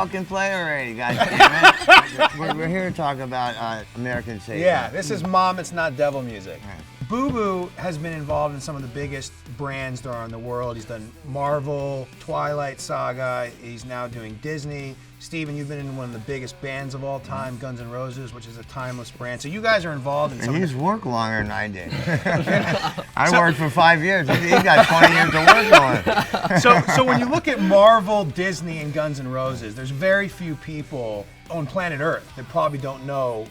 fucking play already, guys. We're here to talk about American Satan. Yeah, this is Mom, It's Not Devil music. Right. BooBoo has been involved in some of the biggest brands there are in the world. He's done Marvel, Twilight Saga. He's now doing Disney. Steven, you've been in one of the biggest bands of all time, Guns N' Roses, which is a timeless brand. So you guys are involved in some And he's worked longer than I did. I worked for 5 years. He got 20 years to work on. So when you look at Marvel, Disney, and Guns N' Roses, there's very few people on planet Earth that probably don't know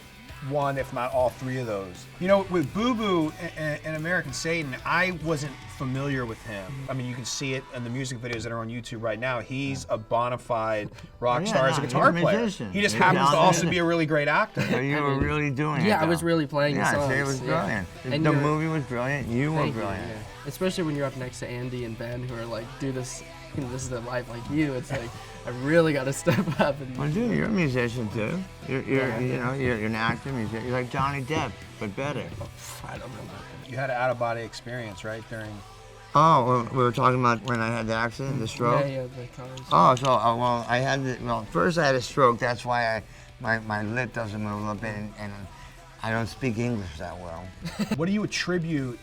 one, if not all three of those. You know, with BooBoo and American Satan, I wasn't familiar with him. I mean, you can see it in the music videos that are on YouTube right now. He's a bona fide rock star as a guitar player. He just happens to also be a really great actor. So you were really doing it. Yeah, I was really playing the songs. Yeah, it was brilliant. And the movie was brilliant. You were brilliant. Yeah. Especially when you're up next to Andy and Ben, who are like, do this, you know, this is their life like you. It's like, I really got to step up. And, well, dude, you're a musician too. You're an actor, musician. You're like Johnny Depp, but better. I don't know about that. You had an out-of-body experience, right, during... Oh, well, we were talking about when I had the accident, the stroke? Yeah, the cars. Oh, so, well, first I had a stroke. That's why my lip doesn't move a little bit, and I don't speak English that well. What do you attribute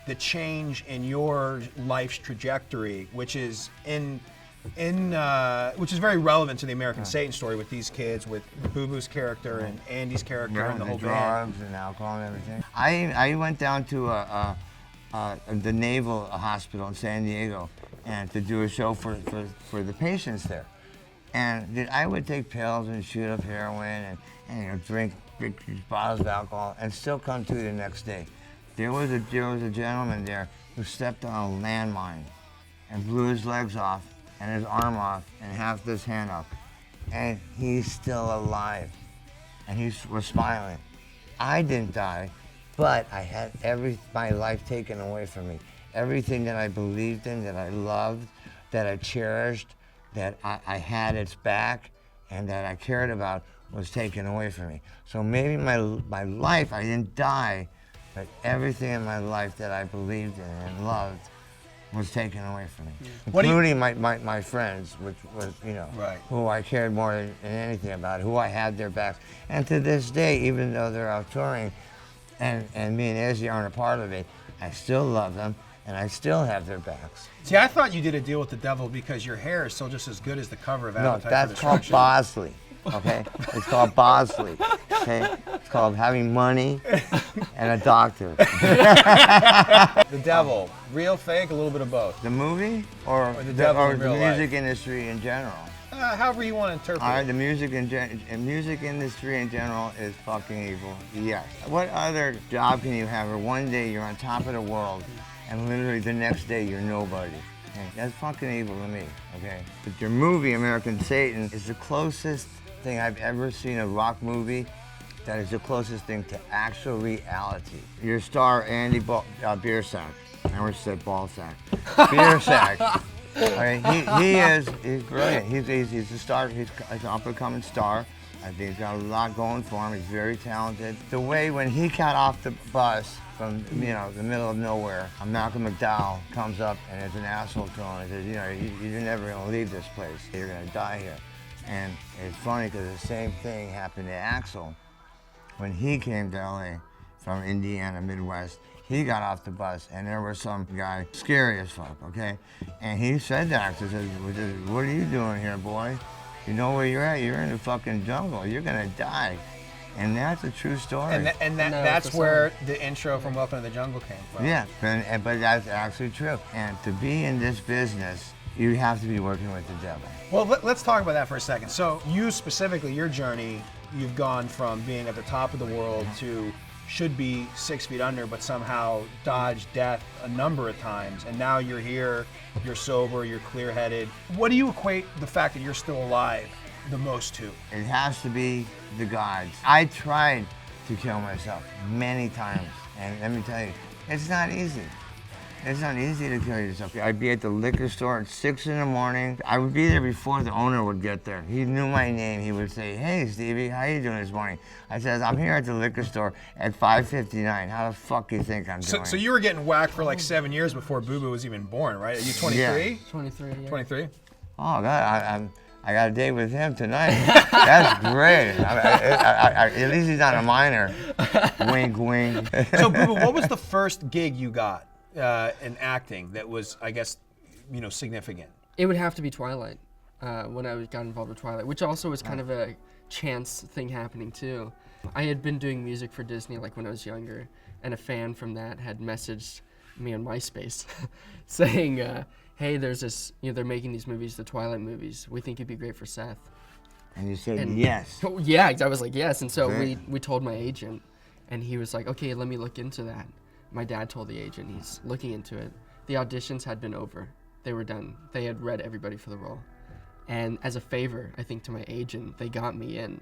the change in your life's trajectory, which is which is very relevant to the American Satan story with these kids, with BooBoo's character and Andy's character and the whole band. Drugs and alcohol and everything. I went down to the Naval Hospital in San Diego and to do a show for the patients there. And dude, I would take pills and shoot up heroin and drink big bottles of alcohol and still come to the next day. There was a gentleman there who stepped on a landmine and blew his legs off and his arm off and half this hand off. And he's still alive. And he was smiling. I didn't die, but I had my life taken away from me. Everything that I believed in, that I loved, that I cherished, that I had its back, and that I cared about was taken away from me. So maybe my life, I didn't die, but everything in my life that I believed in and loved was taken away from me, including my friends, which was, you know, who I cared more than anything about, who I had their backs. And to this day, even though they're out touring, and me and Izzy aren't a part of it, I still love them, and I still have their backs. See, I thought you did a deal with the devil because your hair is still just as good as the cover of Appetite No, that's for called Destruction. Bosley, okay? It's called Bosley, okay? It's called having money and a doctor. The devil, real, fake, a little bit of both. The movie or the devil or in the real music life? industry in general? However you want to interpret All right, it. the music industry in general is fucking evil. Yes. What other job can you have where one day you're on top of the world and literally the next day you're nobody? Okay? That's fucking evil to me, okay? But your movie, American Satan, is the closest thing I've ever seen a rock movie that is the closest thing to actual reality. Your star, Andy Biersack. I almost said Ballsack. Biersack. Okay, he's brilliant. He's a star. He's an up-and-coming star. I think he's got a lot going for him. He's very talented. The way when he got off the bus from the middle of nowhere, Malcolm McDowell comes up and is an asshole to him and says, you're never gonna leave this place. You're gonna die here. And it's funny because the same thing happened to Axl when he came to LA from Indiana, Midwest. He got off the bus, and there was some guy, scary as fuck, okay? And he said to Axl, what are you doing here, boy? You know where you're at? You're in the fucking jungle. You're gonna die. And that's a true story. That's where the intro from Welcome to the Jungle came from. Yeah, but that's actually true. And to be in this business, you have to be working with the devil. Well, let's talk about that for a second. So you specifically, your journey, you've gone from being at the top of the world to should be 6 feet under, but somehow dodged death a number of times. And now you're here, you're sober, you're clear-headed. What do you equate the fact that you're still alive the most to? It has to be the gods. I tried to kill myself many times, and let me tell you, it's not easy. It's not easy to kill yourself. I'd be at the liquor store at 6 in the morning. I would be there before the owner would get there. He knew my name. He would say, hey, Stevie, how you doing this morning? I said, I'm here at the liquor store at 5:59. How the fuck do you think I'm doing? So you were getting whacked for like 7 years before BooBoo was even born, right? Are you 23? Yeah. 23. Yeah. 23? Oh, God, I got a date with him tonight. That's great. At least he's not a minor. Wink, wink. So, BooBoo, what was the first gig you got in acting that was, I guess, significant? It would have to be Twilight, when I got involved with Twilight, which also was kind of a chance thing happening too. I had been doing music for Disney like when I was younger, and a fan from that had messaged me on MySpace saying, hey, there's this, they're making these movies, the Twilight movies. We think you'd be great for Seth. And you said yes. Yeah, I was like, yes. And so Great. we told my agent, and he was like, okay, let me look into that. My dad told the agent, he's looking into it. The auditions had been over. They were done. They had read everybody for the role. And as a favor, I think, to my agent, they got me in.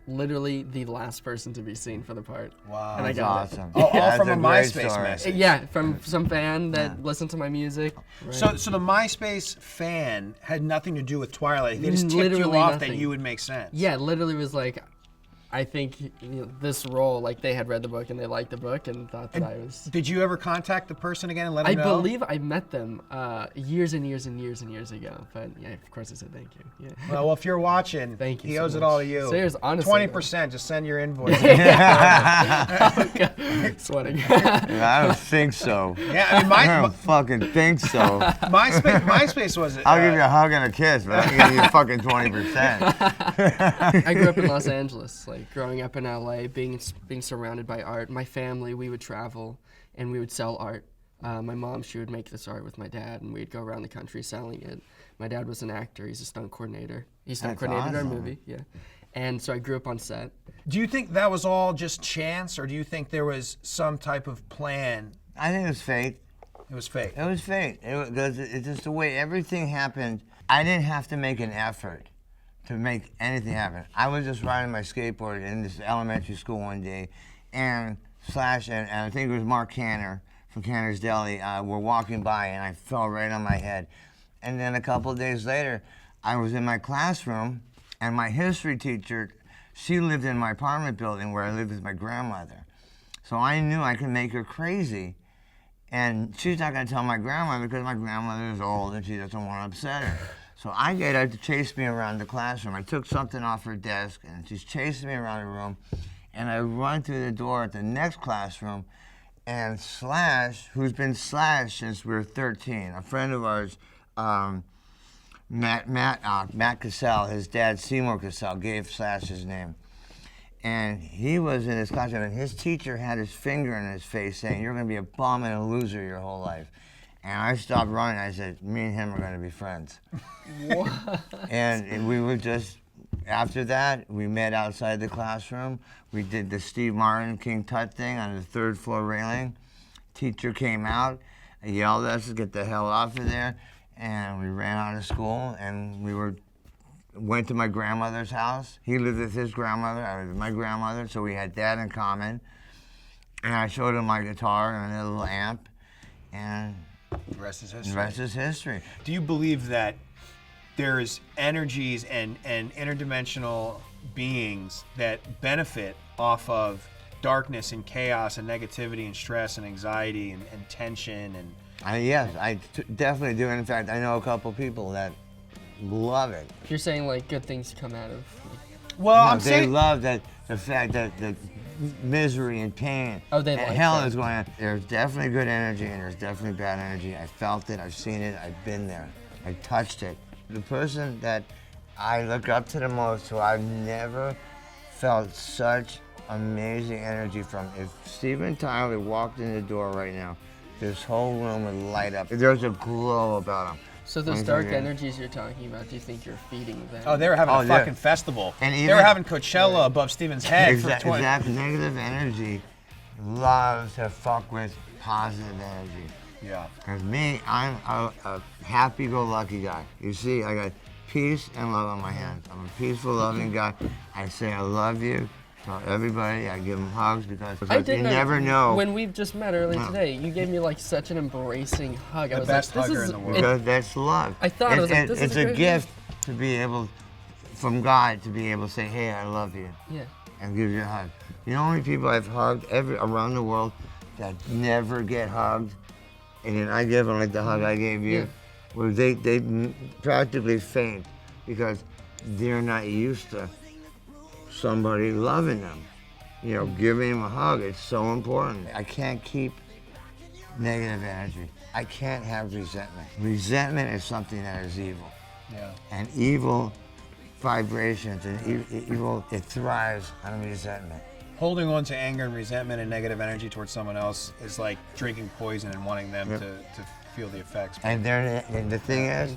Literally the last person to be seen for the part. Wow. And I That's got awesome. Oh, all That's from a great MySpace story. message. Yeah, from some fan that listened to my music. Right. So the MySpace fan had nothing to do with Twilight. They just tipped you Literally off that nothing. you would make sense. Yeah, literally was like, I think this role, like they had read the book and they liked the book and thought that I was. Did you ever contact the person again and let them I know? believe I met them years and years and years and years ago. But yeah, of course I said thank you. Yeah. Well, if you're watching, Thank you he so owes it much. all to you. Serious, honestly. 20%, just send your invoice. Sweating. I don't think so. Yeah, I mean, I don't fucking think so. MySpace was. I'll give you a hug and a kiss, but I can give you fucking 20%. I grew up in Los Angeles, like growing up in LA, being surrounded by art. My family, we would travel and we would sell art. My mom, she would make this art with my dad, and we'd go around the country selling it. My dad was an actor. He's a stunt coordinator. He stunt That's coordinated our awesome. movie, yeah. And so I grew up on set. Do you think that was all just chance, or do you think there was some type of plan? I think it was fate. It was fake. It was fate. It's just the way everything happened. I didn't have to make an effort to make anything happen. I was just riding my skateboard in this elementary school one day, and I think it was Mark Canner from Canner's Deli, were walking by, and I fell right on my head. And then a couple of days later, I was in my classroom, and my history teacher, she lived in my apartment building where I lived with my grandmother. So I knew I could make her crazy. And she's not going to tell my grandmother because my grandmother is old and she doesn't want to upset her. So I get her to chase me around the classroom. I took something off her desk and she's chasing me around the room. And I run through the door at the next classroom, and Slash, who's been Slash since we were 13, a friend of ours, Matt Cassell, his dad Seymour Cassell, gave Slash his name. And he was in his classroom, and his teacher had his finger in his face saying, "You're going to be a bum and a loser your whole life." And I stopped running. I said, "Me and him are going to be friends." And we were just, after that, we met outside the classroom. We did the Steve Martin King Tut thing on the third floor railing. Teacher came out, yelled at us to get the hell off of there, and we ran out of school, and went to my grandmother's house. He lived with his grandmother, I was with my grandmother, so we had that in common. And I showed him my guitar and a little amp, and The rest is history. the rest is history. Do you believe that there's energies and interdimensional beings that benefit off of darkness and chaos and negativity and stress and anxiety and tension and Yes, I definitely do. In fact, I know a couple people that love it. You're saying like good things come out of. well, No, I'm they saying love the fact that the misery and pain Oh, they and like hell that. is going on. There's definitely good energy and there's definitely bad energy. I felt it, I've seen it, I've been there, I touched it. The person that I look up to the most, who I've never felt such amazing energy from, if Steven Tyler walked in the door right now, this whole room would light up. There's a glow about him. So those When dark he's in. energies you're talking about, do you think you're feeding them? oh, they were having Oh, a yeah. fucking festival. And they even- were having Coachella above Steven's head for 20. Exact negative energy loves to fuck with positive energy. Yeah. Because me, I'm a happy-go-lucky guy. You see, I got peace and love on my hands. I'm a peaceful, loving guy. I say I love you to everybody. I give them hugs because I you did never know. When we've just met earlier today, you gave me like such an embracing hug. I The was best like, this hugger is, in the world. Because that's love. I thought, I was like, this is it's a a great gift to be able, from God, to be able to say, "Hey, I love you," Yeah. and give you a hug. You know how many people I've hugged around the world that never get hugged, and then I give them like the hug I gave you, Yeah. where they practically faint because they're not used to somebody loving them. You know, giving them a hug, it's so important. I can't keep negative energy. I can't have resentment. Resentment is something that is evil. Yeah. And evil vibrations and evil, it thrives on resentment. Holding on to anger and resentment and negative energy towards someone else is like drinking poison and wanting them to feel the effects. And the thing is,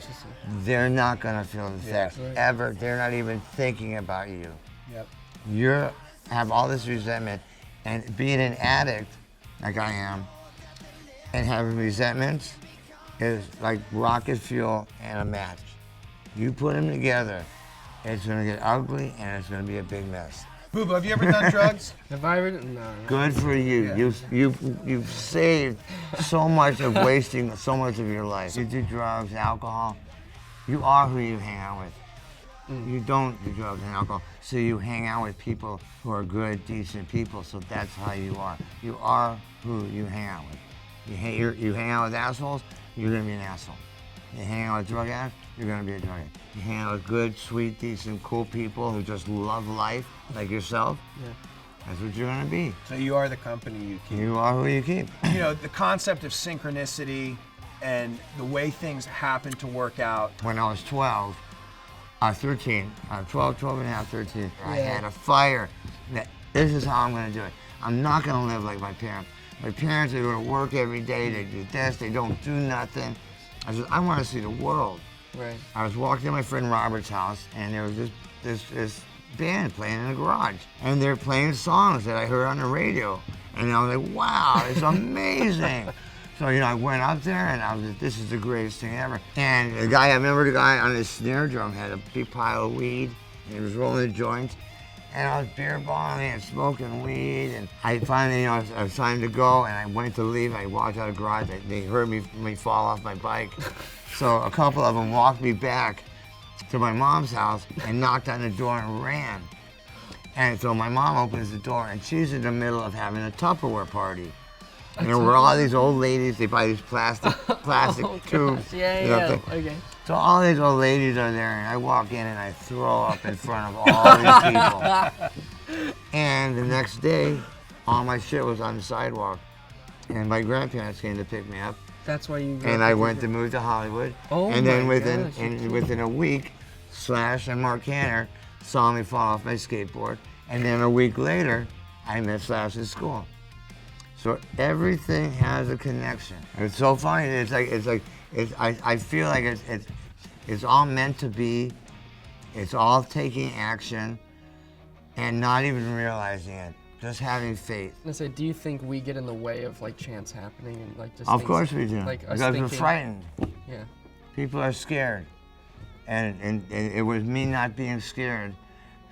they're not gonna feel the effects ever. They're not even thinking about you. Yep. You have all this resentment, and being an addict, like I am, and having resentments is like rocket fuel and a match. You put them together, it's gonna get ugly and it's gonna be a big mess. BooBoo, have you ever done drugs? Have I ever? No. Good for you. Yeah. You've saved so much of wasting so much of your life. You do drugs, alcohol. You are who you hang out with. You don't do drugs and alcohol, so you hang out with people who are good, decent people. So that's how you are. You are who you hang out with. You hang out with assholes, you're gonna be an asshole. You hang out with drug addicts, you're gonna be a drug addict. You hang out with good, sweet, decent, cool people who just love life, like yourself. Yeah. That's what you're gonna be. So you are the company you keep. You are who you keep. You know, the concept of synchronicity and the way things happen to work out. When I was 12 and a half, 13, I Yeah. had a fire that this is how I'm gonna do it. I'm not gonna live like my parents. My parents, they go to work every day, they do this, they don't do nothing. I said, I wanna see the world. Right. I was walking to my friend Robert's house, and there was this band playing in the garage. And they're playing songs that I heard on the radio. And I was like, wow, it's amazing. So, you know, I went up there, and I was like, this is the greatest thing ever. And I remember the guy on his snare drum had a big pile of weed, and he was rolling the joints. And I was beer balling and smoking weed, and I finally, you know, it was time to go, and I went to leave. I walked out of the garage. They heard me fall off my bike. So a couple of them walked me back to my mom's house and knocked on the door and ran. And so my mom opens the door, and she's in the middle of having a Tupperware party. And there were all these old ladies. They buy these plastic tubes. Yeah, you know, yeah. Okay. So all these old ladies are there, and I walk in and I throw up in front of all these people. And the next day, all my shit was on the sidewalk, and my grandparents came to pick me up. That's why you. And I went to move to Hollywood. Oh and then my gosh, within a week, Slash and Mark Canner saw me fall off my skateboard, and then a week later, I met Slash at school. So everything has a connection. It's so funny. I feel like it's all meant to be. It's all taking action, and not even realizing it. Just having faith. I say, do you think we get in the way of like chance happening and like just? Of things, course we do. Like us Because we're thinking- frightened. Yeah. People are scared. And it was me not being scared,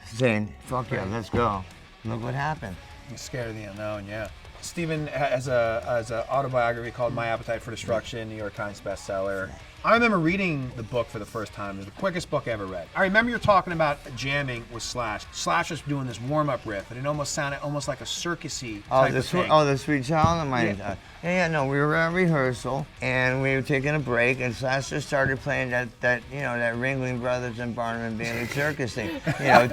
saying, fuck yeah, let's go. Look what happened. I'm scared of the unknown, yeah. Stephen has a autobiography called My Appetite for Destruction, New York Times bestseller. I remember reading the book for the first time. It was the quickest book I ever read. I remember you're talking about jamming with Slash. Slash was doing this warm-up riff, and it almost sounded like a circusy type of thing. The Sweet Child of Mine. Yeah. We were at rehearsal, and we were taking a break, and Slash just started playing that Ringling Brothers and Barnum and Bailey circus thing. You know,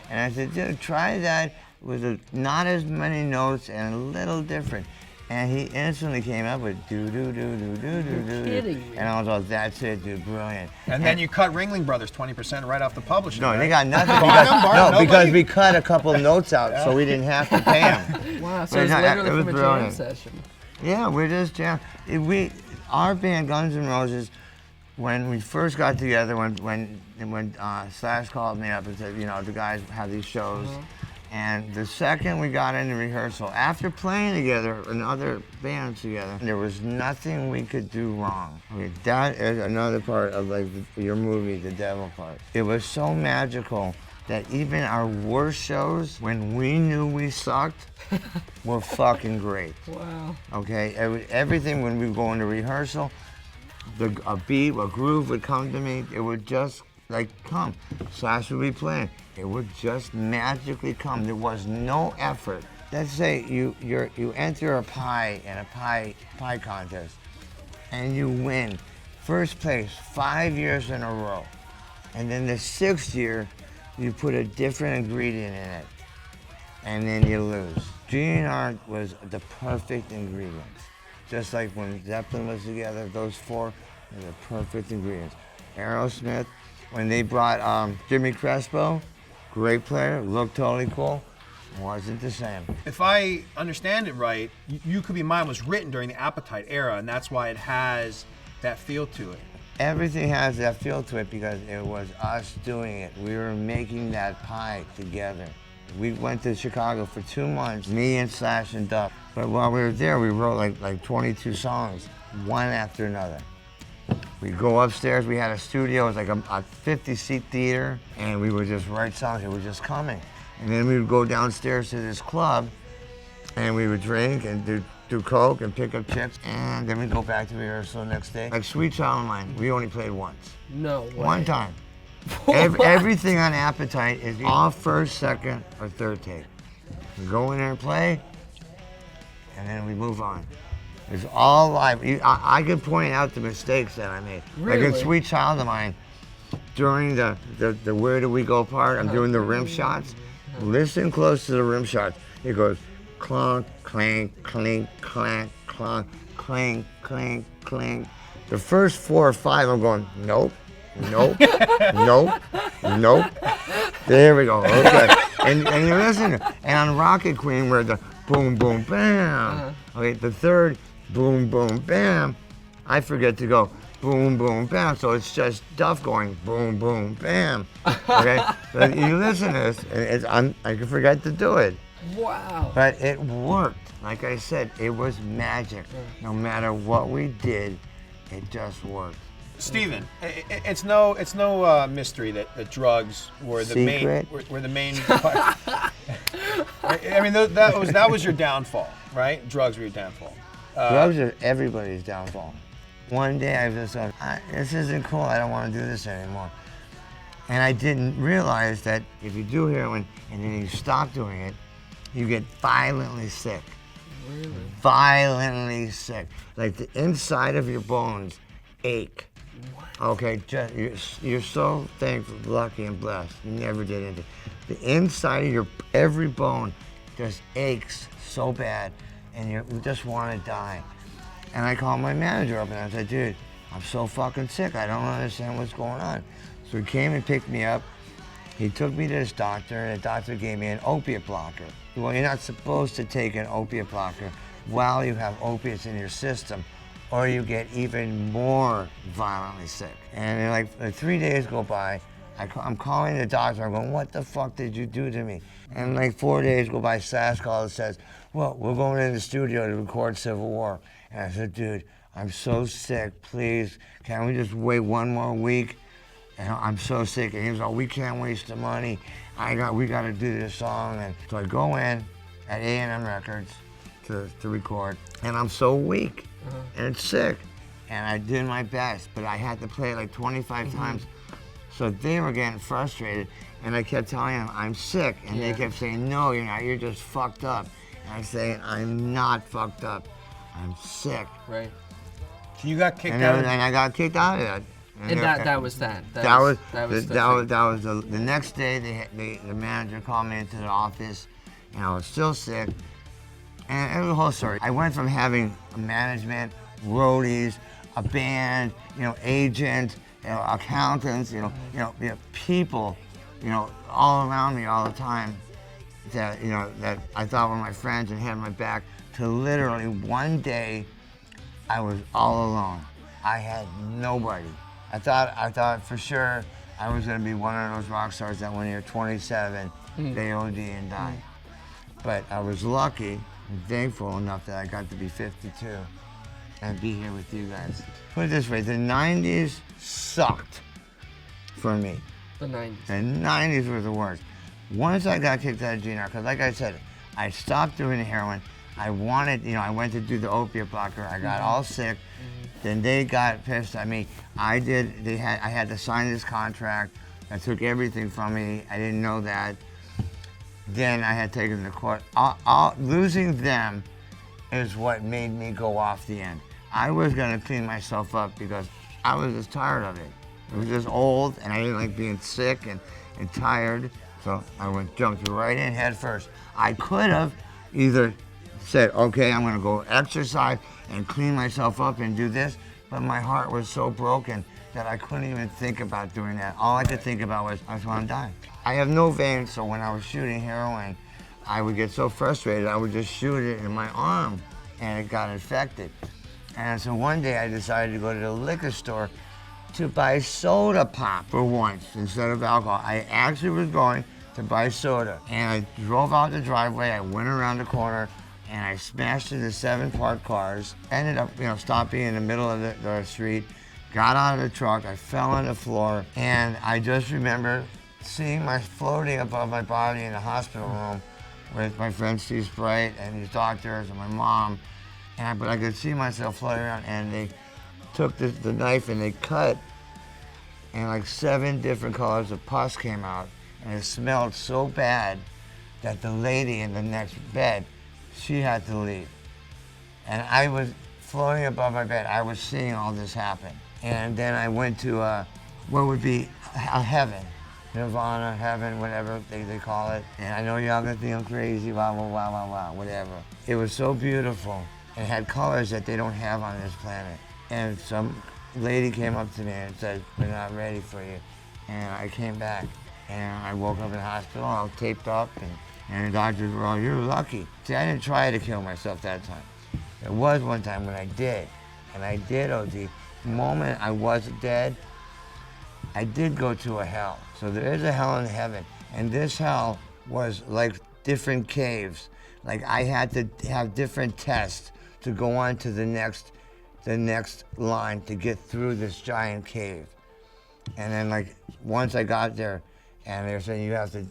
and I said, dude, try that with not as many notes and a little different. And he instantly came up with do do do do do do do. Kidding me. And I was like, that's it, dude, brilliant. And then you cut Ringling Brothers 20% right off the publishing. No, right? they got nothing Barnum, because we cut a couple notes out, so we didn't have to pay them. Wow. So But it's no, literally it was from a brilliant. jam session. Yeah, we're just jamming. Our band Guns N' Roses, when we first got together, when Slash called me up and said, you know, the guys have these shows. And the second we got into rehearsal, after playing together in other bands together, there was nothing we could do wrong. I mean, that is another part of like your movie, The Devil part. It was so magical that even our worst shows, when we knew we sucked, were fucking great. Wow. Okay, everything when we go into rehearsal, a beat, a groove would come to me. It would just like come. Slash would be playing. It would just magically come. There was no effort. Let's say you enter a pie in a pie contest, and you win first place 5 years in a row. And then the 6th year, you put a different ingredient in it, and then you lose. GNR was the perfect ingredients. Just like when Zeppelin was together, those four were the perfect ingredients. Aerosmith, when they brought Jimmy Crespo, great player, looked totally cool, wasn't the same. If I understand it right, You Could Be Mine was written during the Appetite era, and that's why it has that feel to it. Everything has that feel to it because it was us doing it. We were making that pie together. We went to Chicago for 2 months, me and Slash and Duff. But while we were there, we wrote like 22 songs, one after another. We'd go upstairs, we had a studio, it was like a 50-seat theater, and we would just write songs, it was just coming. And then we would go downstairs to this club, and we would drink and do coke and pick up chicks, and then we'd go back to rehearsal the next day. Like Sweet Child of Mine, we only played once. No way. One time. Everything on Appetite is all first, second, or third take. We go in there and play, and then we move on. It's all live. I could point out the mistakes that I made. Really? Like in Sweet Child of Mine, during the Where Do We Go part, I'm doing the rim shots. Listen close to the rim shots. It goes clunk, clank, clink, clank, clunk, clink, clink, clink. The first 4 or 5, I'm going, nope, nope, nope, nope. There we go, okay. And you listen, and on Rocket Queen, where the boom, boom, bam. Okay, the third, boom, boom, bam. I forget to go boom, boom, bam. So it's just Duff going boom, boom, bam. Okay, so you listen to this, and I can forget to do it. Wow. But it worked. Like I said, it was magic. No matter what we did, it just worked. Steven, it's no mystery that drugs were the Secret. main part. I mean, that was your downfall, right? Drugs were your downfall. Drugs are everybody's downfall. One day I just thought, this isn't cool, I don't want to do this anymore. And I didn't realize that if you do heroin and then you stop doing it, you get violently sick. Really? Violently sick. Like the inside of your bones ache. What? Okay, you're so thankful, lucky, and blessed. You never did anything. The inside of your every bone just aches so bad, and you just want to die. And I called my manager up and I said, dude, I'm so fucking sick. I don't understand what's going on. So he came and picked me up. He took me to this doctor, and the doctor gave me an opiate blocker. Well, you're not supposed to take an opiate blocker while you have opiates in your system, or you get even more violently sick. And then like 3 days go by, I'm calling the doctor, I'm going, what the fuck did you do to me? And like 4 days go by, Sass calls and says, well, we're going in the studio to record Civil War. And I said, dude, I'm so sick, please, can we just wait 1 more week? And I'm so sick. And he was like, we can't waste the money. We got to do this song. And so I go in at A&M Records to record, and I'm so weak and sick. And I did my best, but I had to play it like 25 times. So they were getting frustrated, and I kept telling them, I'm sick. And they kept saying, no, you're not, you're just fucked up. And I say, I'm not fucked up, I'm sick. Right. So you got kicked out. And I got kicked out of that. And that was that. The next day, the manager called me into the office, and I was still sick. And it was a whole story. I went from having a management, roadies, a band, agent, accountants, people, all around me all the time that that I thought were my friends and had my back. To literally one day, I was all alone. I had nobody. I thought for sure I was gonna be one of those rock stars that when you're 27, they OD and die. But I was lucky and thankful enough that I got to be 52 and be here with you guys. Put it this way, the 90s sucked for me. The 90s. The 90s were the worst. Once I got kicked out of GNR, because like I said, I stopped doing the heroin. I wanted, I went to do the opiate blocker. I got all sick. Then they got pissed at me. I had to sign this contract that took everything from me. I didn't know that. Then I had taken to court. Losing them is what made me go off the end. I was gonna clean myself up because I was just tired of it. It was just old, and I didn't like being sick and tired. So I jumped right in head first. I could have either said, okay, I'm gonna go exercise and clean myself up and do this, but my heart was so broken that I couldn't even think about doing that. All I could think about was, I just wanna die. I have no veins, so when I was shooting heroin, I would get so frustrated, I would just shoot it in my arm, and it got infected. And so one day I decided to go to the liquor store to buy soda pop for once instead of alcohol. I actually was going to buy soda, and I drove out the driveway, I went around the corner, and I smashed into 7 parked cars, ended up, stopping in the middle of the street, got out of the truck, I fell on the floor, and I just remember seeing floating above my body in the hospital room with my friend Steve Sprite and these doctors and my mom, but I could see myself floating around, and they took the knife and they cut, and like 7 different colors of pus came out, and it smelled so bad that the lady in the next bed, she had to leave. And I was floating above my bed. I was seeing all this happen. And then I went to what would be a heaven, Nirvana, heaven, whatever they call it. And I know y'all gonna think I'm crazy, blah, blah, blah, blah, blah, whatever. It was so beautiful. It had colors that they don't have on this planet. And some lady came up to me and said, we're not ready for you. And I came back, and I woke up in the hospital, all taped up, and the doctors were all, you're lucky. See, I didn't try to kill myself that time. There was one time when I did, and I did OD. The moment I was dead, I did go to a hell. So there is a hell and heaven, and this hell was like different caves. Like I had to have different tests to go on to the next line to get through this giant cave. And then like once I got there, and they were saying you have to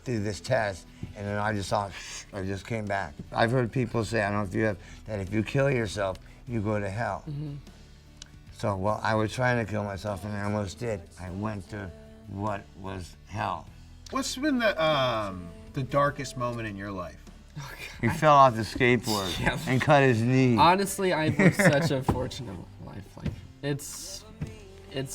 do this test, and then I just came back. I've heard people say, I don't know if you have, that if you kill yourself, you go to hell. Mm-hmm. So, well, I was trying to kill myself, and I almost did. I went to what was hell. What's been the darkest moment in your life? He fell off the skateboard and cut his knee. Honestly, I've lived such a fortunate life. Like it's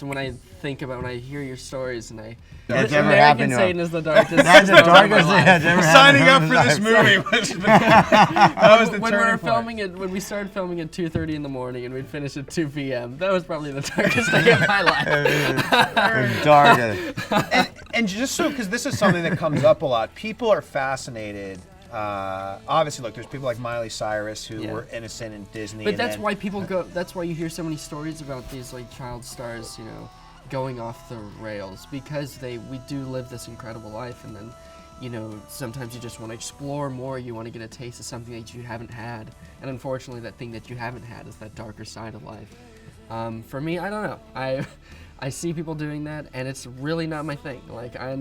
when I think about, when I hear your stories, and that's ever happened to him. Satan is the darkest. That's the darkest thing that's ever happened. Signing up for this movie was the when turning point. when we started filming at 2:30 in the morning and we'd finish at 2 p.m. That was probably the darkest day of my life. The darkest. And just so, because this is something that comes up a lot, people are fascinated. Obviously, look, there's people like Miley Cyrus who were innocent in Disney. But that's why people go. That's why you hear so many stories about these like child stars, going off the rails, because we do live this incredible life, and then, sometimes you just want to explore more. You want to get a taste of something that you haven't had, and unfortunately, that thing that you haven't had is that darker side of life. For me, I don't know. I see people doing that, and it's really not my thing. Like I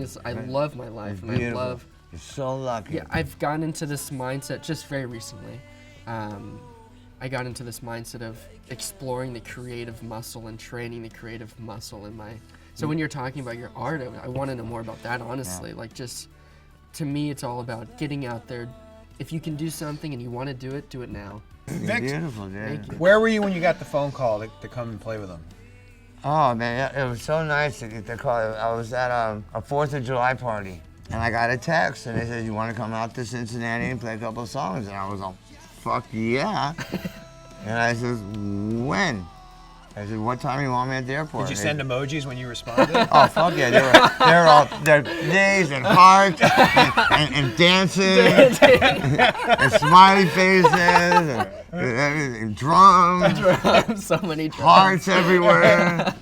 love my life, and beautiful. I love. You're so lucky. Yeah, I've gotten into this mindset just very recently. I got into this mindset of exploring the creative muscle and training the creative muscle in my. So when you're talking about your art, I want to know more about that, honestly. Yeah. Like just, to me, it's all about getting out there. If you can do something and you want to do it now. Beautiful, dude. Thank you. Where were you when you got the phone call to come and play with them? Oh man, it was so nice to get the call. I was at a 4th of July party, and I got a text, and they said, you want to come out to Cincinnati and play a couple of songs? And I was like, fuck yeah. And I said, when? I said, what time do you want me at the airport? Did you send emojis when you responded? Oh, fuck yeah. They're days and hearts and dancing and smiley faces and drums. So many drums. Hearts everywhere.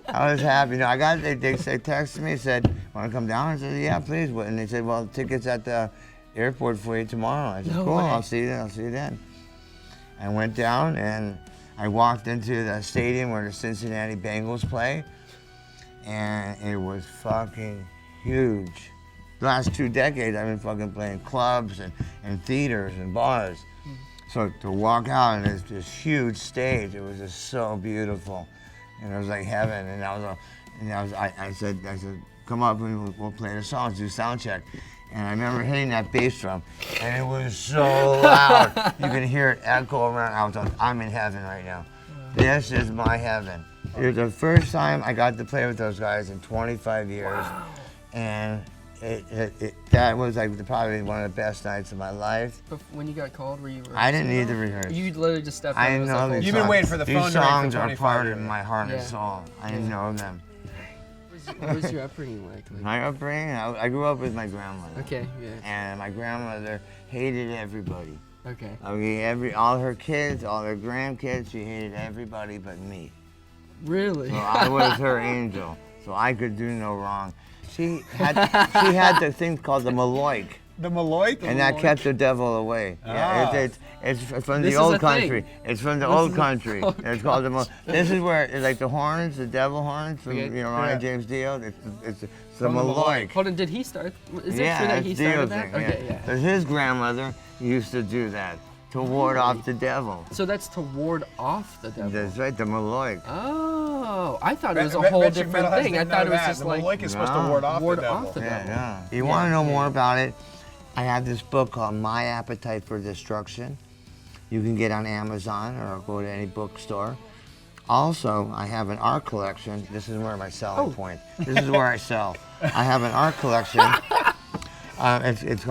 I was happy. They texted me, said, want to come down? I said, yeah, please. And they said, well, tickets at the airport for you tomorrow. I said, no cool, way. I'll see you then. I went down and I walked into the stadium where the Cincinnati Bengals play, and it was fucking huge. The last 2 decades, I've been fucking playing clubs and theaters and bars. So to walk out on this huge stage, it was just so beautiful. And it was like heaven. And I said, come up and we'll play the songs, do sound check. And I remember hitting that bass drum, and it was so loud. You could hear it echo around. I was like, I'm in heaven right now. This is my heaven. It was the first time I got to play with those guys in 25 years. Wow. And that was like probably one of the best nights of my life. But when you got called, were you? I didn't need rehearsing to at all? rehearse. You literally just stepped I in. know these You've been songs. waiting for the phone These to ring for songs are 25 part of years. my heart and Yeah. soul. I didn't know them. What was your upbringing like? My upbringing, I grew up with my grandmother. Okay, yeah. And my grandmother hated everybody. Okay. I mean, all her kids, all her grandkids, she hated everybody but me. Really? So I was her angel, so I could do no wrong. She had the thing called the Maloik, The Malloy? and that kept the devil away. Ah. Yeah, it's from This the is old a thing. country. It's from the This old is a- country. oh, It's called the Maloik. This is where, it's like the horns, the devil horns from Okay. Ronnie Yeah. James Dio. It's the From the Maloik. Hold on, did he start? Is it Yeah, true that he that's Dio started that? thing. Okay, Yeah. yeah. Because his grandmother used to do that to ward off the devil. So that's to ward off the devil. That's right, the Maloik. Oh, I thought it was a whole different thing. I thought it was just the like Malloy is supposed to No. ward off Ward the devil. off the Yeah, devil. yeah. You want to know more about it? I have this book called My Appetite for Destruction. You can get on Amazon or go to any bookstore. Also, I have an art collection. This is where my selling point. This is where I sell. I have an art collection. It's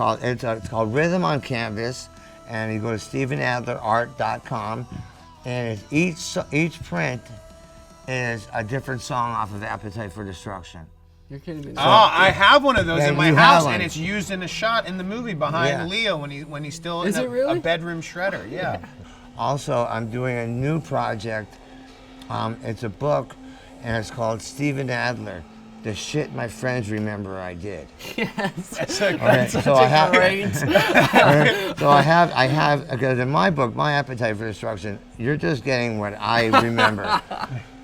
called Rhythm on Canvas, and you go to StephenAdlerArt.com, and each print is a different song off of Appetite for Destruction. You're kidding me. Oh, I have one of those Yeah, in my you have house, one. and it's used in a shot in the movie behind Yeah. Leo when he's still Is in it really? a bedroom shredder. Yeah. Also, I'm doing a new project. It's a book, and it's called Stephen Adler, The Shit My Friends Remember I Did. Yes. Okay, so I have, Great. so I have, because in my book, My Appetite for Destruction, you're just getting what I remember.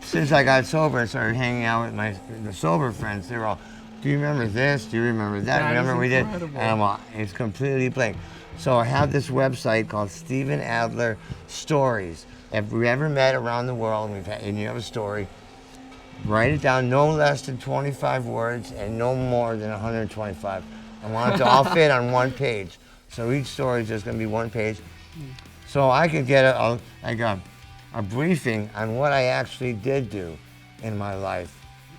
Since I got sober and started hanging out with the sober friends, they're all, do you remember this? Do you remember that? That is Remember we did? incredible. And I'm all, it's completely blank. So I have this website called Stephen Adler Stories. If we ever met around the world and you have a story, write it down, no less than 25 words and no more than 125. I want it to all fit on one page. So each story is just going to be one page. So I could get a briefing on what I actually did do in my life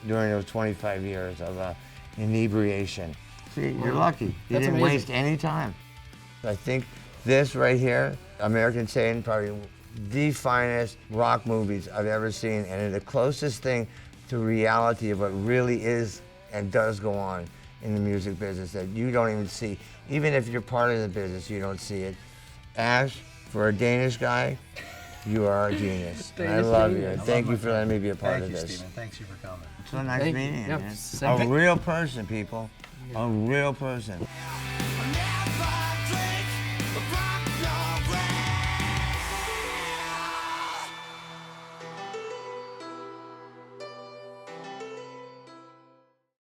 during those 25 years of inebriation. See, you're lucky. You That's didn't amazing. waste any time. I think this right here, American Satan, probably the finest rock movies I've ever seen, and the closest thing to reality of what really is and does go on in the music business that you don't even see. Even if you're part of the business, you don't see it. Ash, for a Danish guy, you are a genius. And I Danish love you. genius. Thank you for letting me be a part Thank of you, this. Stephen. Thanks you for coming. So nice Thank you. meeting you, Yeah, man. same A thing. real person, people. A real person.